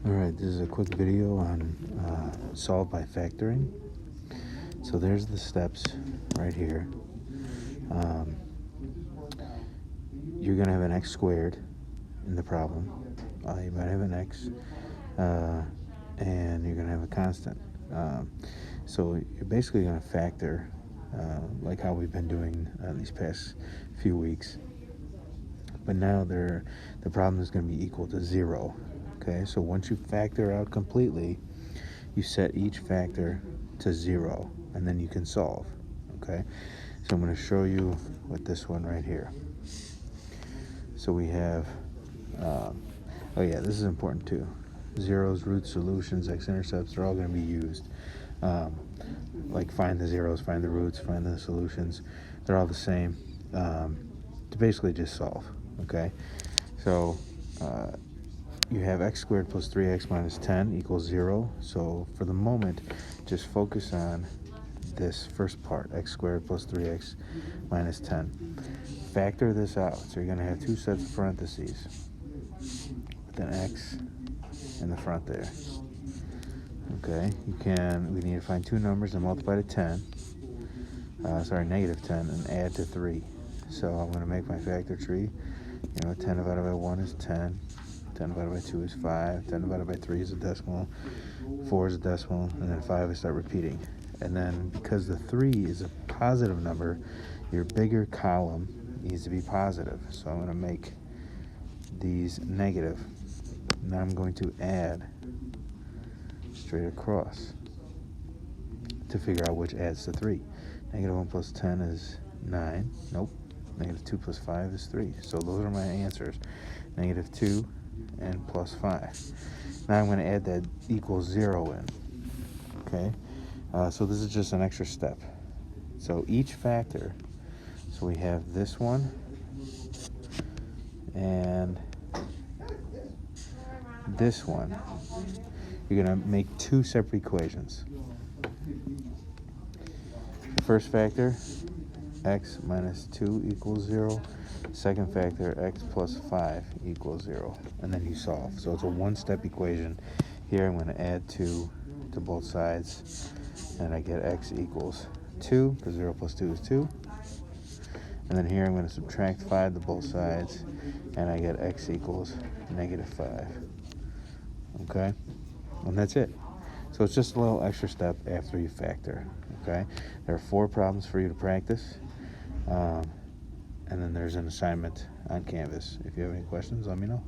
Alright, this is a quick video on solve by factoring. So there's the steps right here. You're going to have an x squared in the problem. You might have an x, and you're going to have a constant. So you're basically going to factor like how we've been doing these past few weeks. But now the problem is going to be equal to 0. Okay, so once you factor out completely, you set each factor to 0, and then you can solve. Okay, so I'm going to show you with this one right here. So we have, oh yeah, this is important too. Zeros, roots, solutions, x-intercepts, they're all going to be used. Like find the zeros, find the roots, find the solutions. They're all the same to basically just solve. Okay, so you have x squared plus 3x minus 10 equals 0. So for the moment, just focus on this first part, x squared plus 3x minus 10. Factor this out. So you're going to have two sets of parentheses with an x in the front there. Okay, we need to find two numbers and multiply to 10. Negative 10, and add to 3. So I'm going to make my factor tree. 10 divided by 1 is 10. 10 divided by 2 is 5. 10 divided by 3 is a decimal. 4 is a decimal. And then 5 I start repeating. And then because the 3 is a positive number, your bigger column needs to be positive. So I'm going to make these negative. Now I'm going to add straight across to figure out which adds to 3. Negative 1 plus 10 is 9. Nope. Negative 2 plus 5 is 3. So those are my answers. Negative 2 and plus 5. Now I'm going to add that equals 0 in. Okay. So this is just an extra step. So each factor, so we have this one and this one. You're going to make two separate equations. The first factor, x minus 2 equals 0. Second factor, x plus 5 equals 0. And then you solve. So it's a one-step equation. Here I'm going to add 2 to both sides. And I get x equals 2, because 0 plus 2 is 2. And then here I'm going to subtract 5 to both sides. And I get x equals negative 5. Okay? And that's it. So it's just a little extra step after you factor. Okay? There are 4 problems for you to practice. And then there's an assignment on Canvas. If you have any questions, let me know.